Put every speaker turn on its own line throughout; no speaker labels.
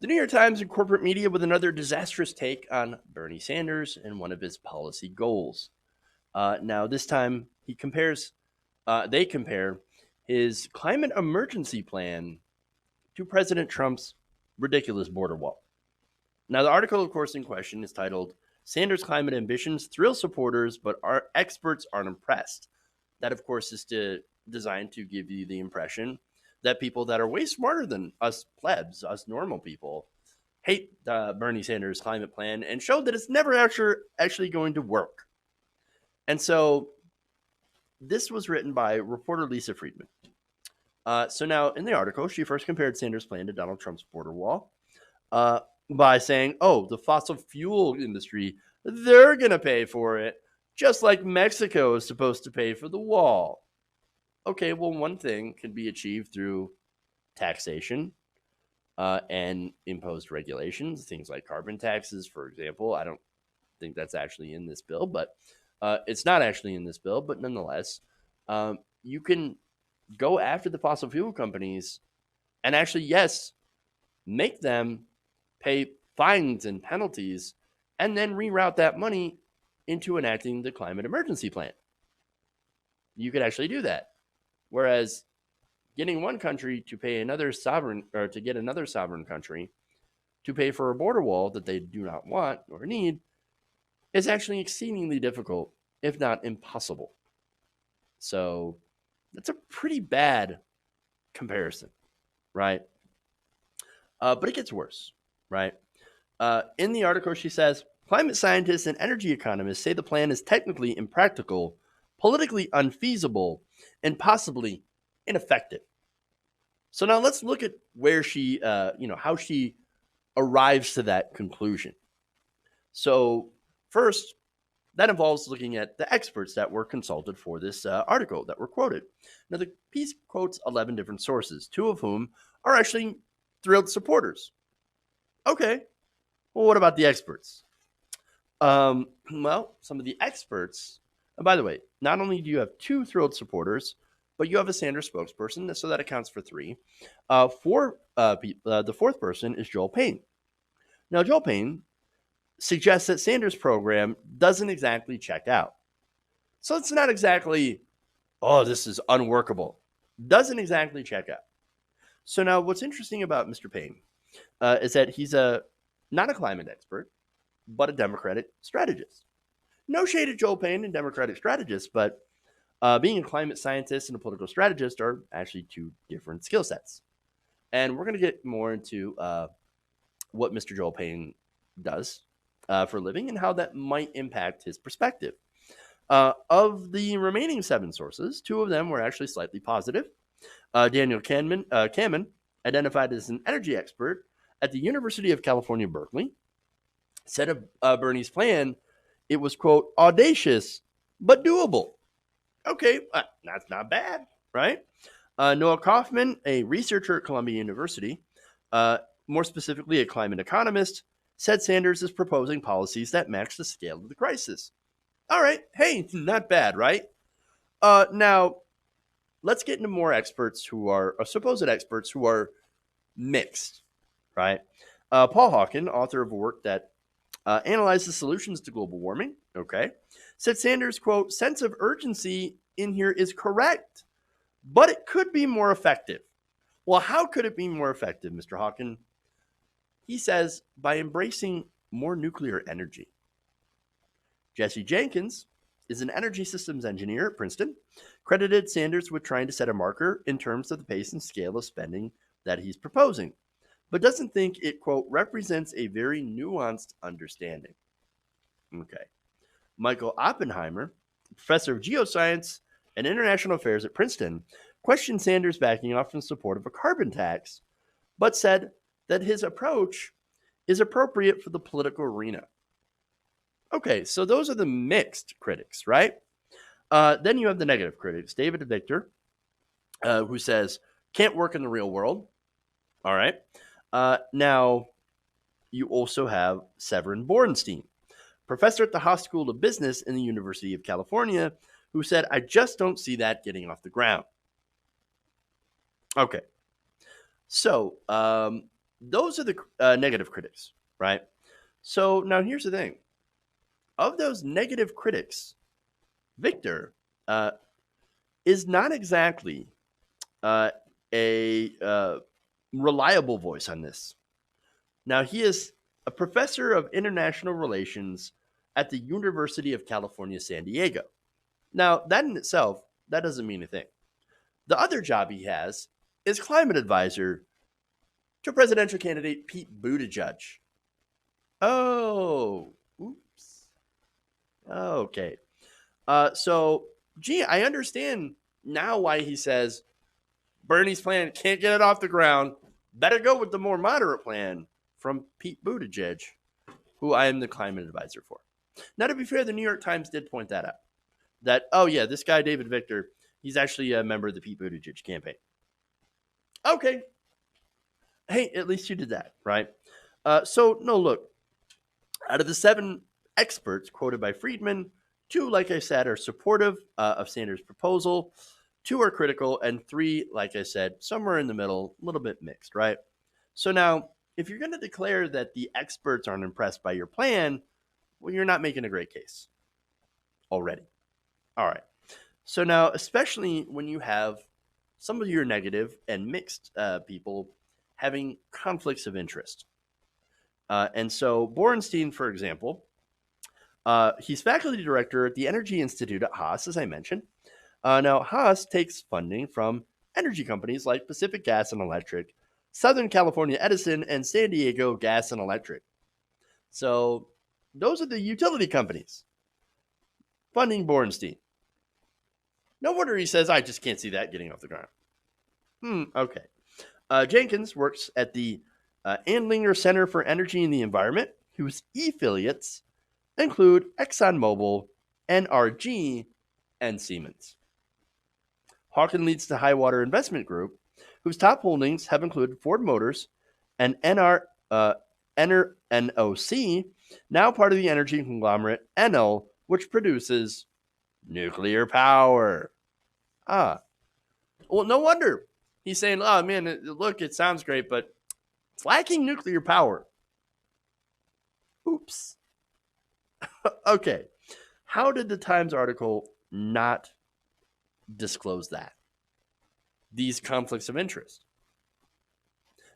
The New York Times and corporate media with another disastrous take on Bernie Sanders and one of his policy goals. Now, this time they compare his climate emergency plan to President Trump's ridiculous border wall. Now, the article, of course, in question is titled Sanders' Climate Ambitions Thrill Supporters, but Our Experts Aren't Impressed. That, of course, is designed to give you the impression that people that are way smarter than us plebs, us normal people, hate Bernie Sanders' climate plan and show that it's never actually going to work. And so this was written by reporter Lisa Friedman. So now in the article, she first compared Sanders' plan to Donald Trump's border wall by saying, oh, the fossil fuel industry, they're going to pay for it, just like Mexico is supposed to pay for the wall. Okay, well, one thing can be achieved through taxation and imposed regulations, things like carbon taxes, for example. I don't think that's actually in this bill, but it's not actually in this bill, but nonetheless, you can go after the fossil fuel companies and actually, yes, make them pay fines and penalties and then reroute that money into enacting the climate emergency plan. You could actually do that. Whereas getting one country to pay another sovereign or to get another sovereign country to pay for a border wall that they do not want or need is actually exceedingly difficult, if not impossible. So that's a pretty bad comparison, right? But it gets worse, right? In the article, she says climate scientists and energy economists say the plan is technically impractical, politically unfeasible, and possibly ineffective. So now let's look at where she, how she arrives to that conclusion. So first, that involves looking at the experts that were consulted for this article that were quoted. Now, the piece quotes 11 different sources, 2 of whom are actually thrilled supporters. Okay, well, what about the experts? Well, some of the experts, and by the way, not only do you have 2 thrilled supporters, but you have a Sanders spokesperson, so that accounts for 3. The fourth person is Joel Payne. Now, Joel Payne suggests that Sanders' program doesn't exactly check out. So it's not exactly, oh, this is unworkable. Doesn't exactly check out. So now what's interesting about Mr. Payne is that he's not a climate expert, but a Democratic strategist. No shade at Joel Payne and Democratic strategists, but being a climate scientist and a political strategist are actually 2 different skill sets. And we're going to get more into what Mr. Joel Payne does for a living and how that might impact his perspective. Of the remaining 7 sources, 2 of them were actually slightly positive. Daniel Kamen, identified as an energy expert at the University of California, Berkeley, said of Bernie's plan, it was, quote, audacious, but doable. Okay, that's not bad, right? Noah Kaufman, a researcher at Columbia University, more specifically a climate economist, said Sanders is proposing policies that match the scale of the crisis. All right, hey, not bad, right? Now, let's get into more experts who are supposed experts who are mixed, right? Paul Hawken, author of a work that analyzes solutions to global warming, okay, said Sanders' quote, sense of urgency in here is correct, but it could be more effective. Well, how could it be more effective, Mr. Hawken? He says by embracing more nuclear energy. Jesse Jenkins is an energy systems engineer at Princeton, credited Sanders with trying to set a marker in terms of the pace and scale of spending that he's proposing, but doesn't think it, quote, represents a very nuanced understanding. Okay. Michael Oppenheimer, professor of geoscience and international affairs at Princeton, questioned Sanders' backing off in support of a carbon tax, but said that his approach is appropriate for the political arena. Okay, so those are the mixed critics, right? Then you have the negative critics. David Victor, who says, can't work in the real world. All right. Now, you also have Severin Borenstein, professor at the Haas School of Business in the University of California, who said, I just don't see that getting off the ground. Okay. So, those are the negative critics, right? So now here's the thing: of those negative critics, Victor uh, is not exactly uh, a reliable voice on this. Now, he is a professor of international relations at the University of California, San Diego. Now, that in itself, that doesn't mean a thing. The other job he has is climate advisor to presidential candidate Pete Buttigieg. Oh, oops. Okay. So, gee, I understand now why he says Bernie's plan can't get it off the ground. Better go with the more moderate plan from Pete Buttigieg, who I am the climate advisor for. Now, to be fair, the New York Times did point that out. That, oh, yeah, this guy, David Victor, he's actually a member of the Pete Buttigieg campaign. Okay. Hey, at least you did that, right? So, no, look, out of the 7 experts quoted by Friedman, 2, like I said, are supportive of Sanders' proposal, 2 are critical, and 3, like I said, somewhere in the middle, a little bit mixed, right? So now, if you're going to declare that the experts aren't impressed by your plan, well, you're not making a great case already. All right. So now, especially when you have some of your negative and mixed people having conflicts of interest. And so Borenstein, for example, he's faculty director at the Energy Institute at Haas, as I mentioned. Now, Haas takes funding from energy companies like Pacific Gas and Electric, Southern California Edison, and San Diego Gas and Electric. So those are the utility companies funding Borenstein. No wonder he says, I just can't see that getting off the ground. Okay. Jenkins works at the Andlinger Center for Energy and the Environment, whose affiliates include ExxonMobil, NRG, and Siemens. Hawken leads the Highwater Investment Group, whose top holdings have included Ford Motors and NOC, now part of the energy conglomerate Enel, which produces nuclear power. Well, no wonder he's saying, oh man, look, it sounds great, but it's lacking nuclear power. Oops. Okay. How did the Times article not disclose that? These conflicts of interest.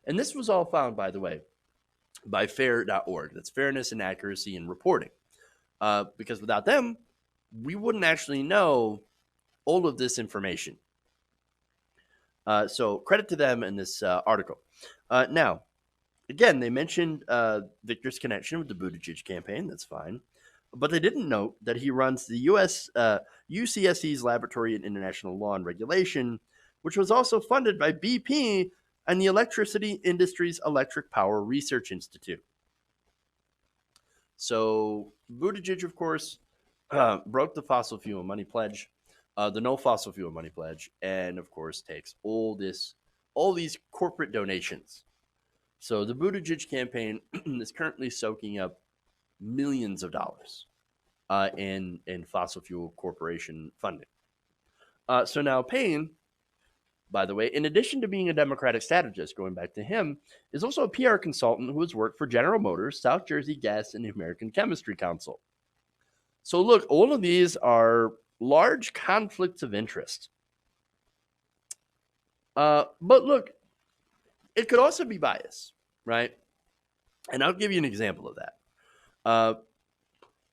And this was all found, by the way, by fair.org. That's Fairness and Accuracy in Reporting. Because without them, we wouldn't actually know all of this information. So credit to them in this article. Now, again, they mentioned Victor's connection with the Buttigieg campaign. That's fine. But they didn't note that he runs the UCSC's Laboratory in International Law and Regulation, which was also funded by BP and the Electricity Industries Electric Power Research Institute. So Buttigieg, of course, broke the fossil fuel money pledge, the no fossil fuel money pledge, and of course takes all these corporate donations. So the Buttigieg campaign is currently soaking up millions of dollars in fossil fuel corporation funding. So now Payne, by the way, in addition to being a Democratic strategist, going back to him, is also a PR consultant who has worked for General Motors, South Jersey Gas, and the American Chemistry Council. So look, all of these are large conflicts of interest. But look, it could also be bias, right? And I'll give you an example of that.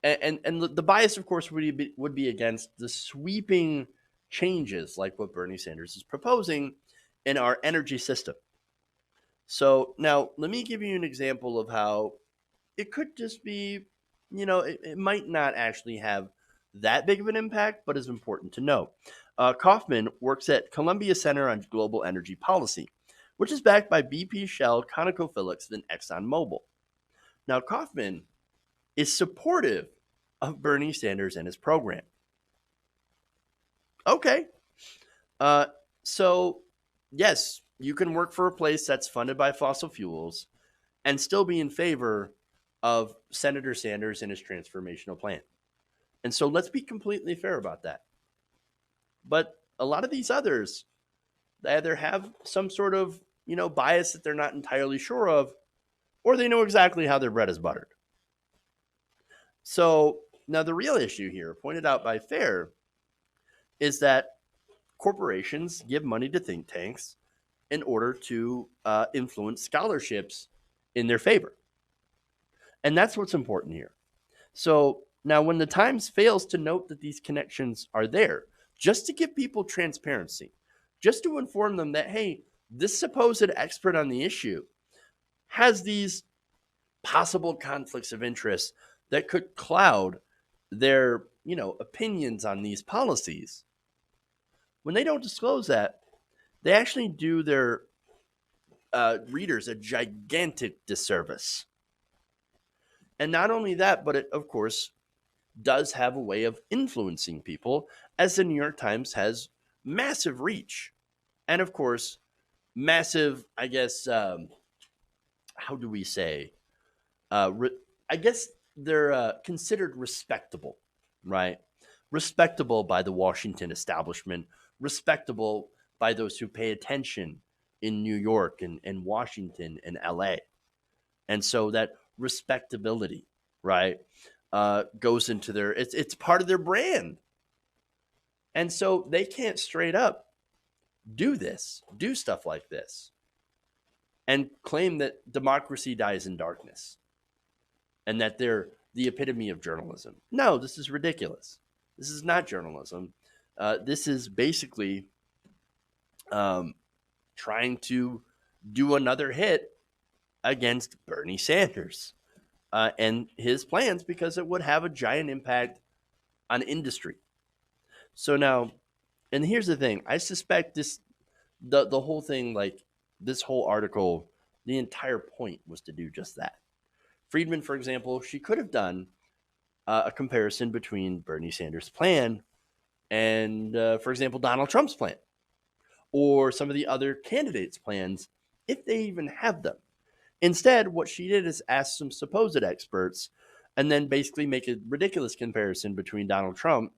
And the bias, of course, would be against the sweeping changes like what Bernie Sanders is proposing in our energy system. So now let me give you an example of how it could just be, it might not actually have that big of an impact, but is important to know. Kaufman works at Columbia Center on Global Energy Policy, which is backed by BP, Shell, ConocoPhillips, and ExxonMobil. Now, Kaufman is supportive of Bernie Sanders and his program. Okay. So, yes, you can work for a place that's funded by fossil fuels and still be in favor of Senator Sanders and his transformational plan. And so let's be completely fair about that. But a lot of these others, they either have some sort of, bias that they're not entirely sure of, or they know exactly how their bread is buttered. So now the real issue here, pointed out by Fair, is that corporations give money to think tanks in order to influence scholarships in their favor. And that's what's important here. So now, when the Times fails to note that these connections are there, just to give people transparency, just to inform them that, hey, this supposed expert on the issue has these possible conflicts of interest that could cloud their, opinions on these policies. When they don't disclose that, they actually do their readers a gigantic disservice. And not only that, but it, of course, does have a way of influencing people, as the New York Times has massive reach. And of course, massive, I guess, how do we say? I guess they're considered respectable, right? Respectable by the Washington establishment, respectable by those who pay attention in New York and Washington and LA. And so that respectability, right, goes into it's part of their brand. And so they can't straight up do stuff like this, and claim that democracy dies in darkness and that they're the epitome of journalism. No, this is ridiculous. This is not journalism. This is basically trying to do another hit against Bernie Sanders and his plans, because it would have a giant impact on industry. So now, and here's the thing, I suspect the whole thing, like this whole article, the entire point was to do just that. Friedman, for example, she could have done a comparison between Bernie Sanders' plan and, for example, Donald Trump's plan, or some of the other candidates' plans, if they even have them. Instead, what she did is ask some supposed experts and then basically make a ridiculous comparison between Donald Trump,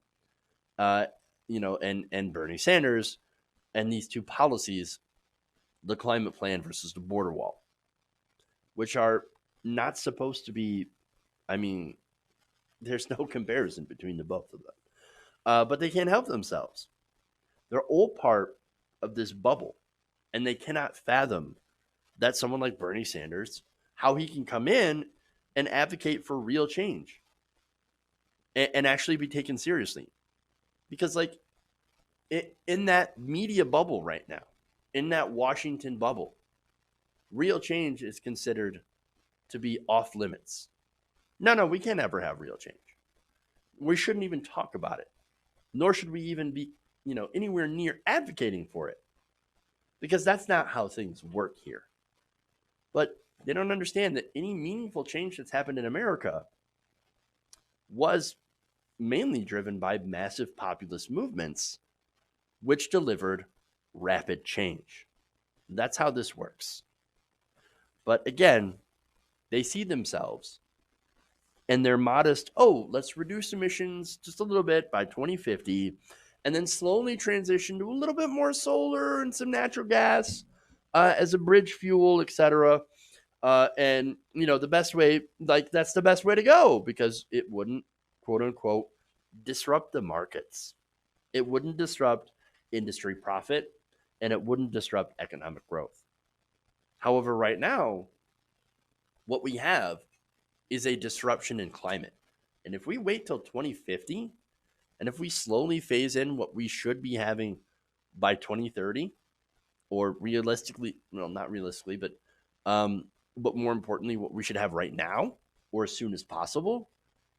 and Bernie Sanders, and these two policies, the climate plan versus the border wall, which are not supposed to be, there's no comparison between the both of them. But they can't help themselves. They're all part of this bubble, and they cannot fathom that someone like Bernie Sanders, how he can come in and advocate for real change and actually be taken seriously. Because, like, in that media bubble right now, in that Washington bubble, real change is considered to be off limits. No, we can't ever have real change. We shouldn't even talk about it, nor should we even be, anywhere near advocating for it, because that's not how things work here. But they don't understand that any meaningful change that's happened in America was mainly driven by massive populist movements, which delivered rapid change. That's how this works. But again, they see themselves and their modest, let's reduce emissions just a little bit by 2050, and then slowly transition to a little bit more solar and some natural gas as a bridge fuel, etc. And, the best way, that's the best way to go, because it wouldn't, quote unquote, disrupt the markets. It wouldn't disrupt industry profit, and it wouldn't disrupt economic growth. However, right now, what we have is a disruption in climate. And if we wait till 2050, and if we slowly phase in what we should be having by 2030, or realistically, well, not realistically, but more importantly, what we should have right now, or as soon as possible,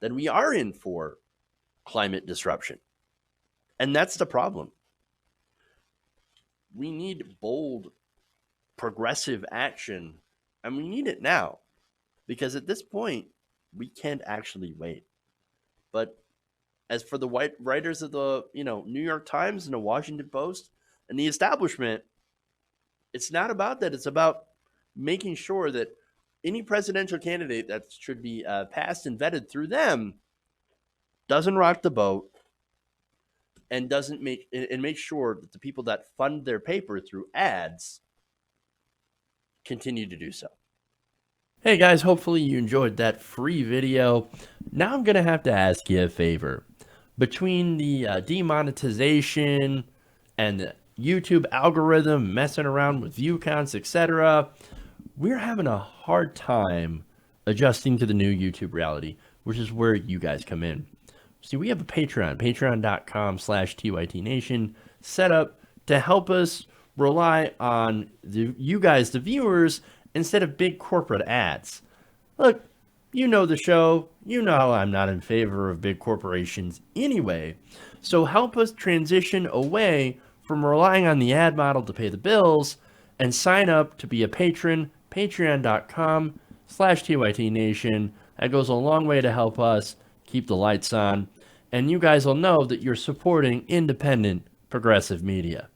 then we are in for climate disruption. And that's the problem. We need bold, progressive action, and we need it now, because at this point, we can't actually wait. But as for the white writers of the New York Times and the Washington Post and the establishment, it's not about that. It's about making sure that any presidential candidate that should be passed and vetted through them doesn't rock the boat, and make sure that the people that fund their paper through ads continue to do so.
Hey guys, hopefully you enjoyed that free video. Now I'm going to have to ask you a favor. Between the demonetization and the YouTube algorithm messing around with view counts, etc., we're having a hard time adjusting to the new YouTube reality, which is where you guys come in. See, we have a Patreon, patreon.com/TYTNation, set up to help us rely on you guys, the viewers, instead of big corporate ads. Look, you know the show. You know I'm not in favor of big corporations anyway. So help us transition away from relying on the ad model to pay the bills and sign up to be a patron, patreon.com/TYTNation. That goes a long way to help us keep the lights on. And you guys will know that you're supporting independent progressive media.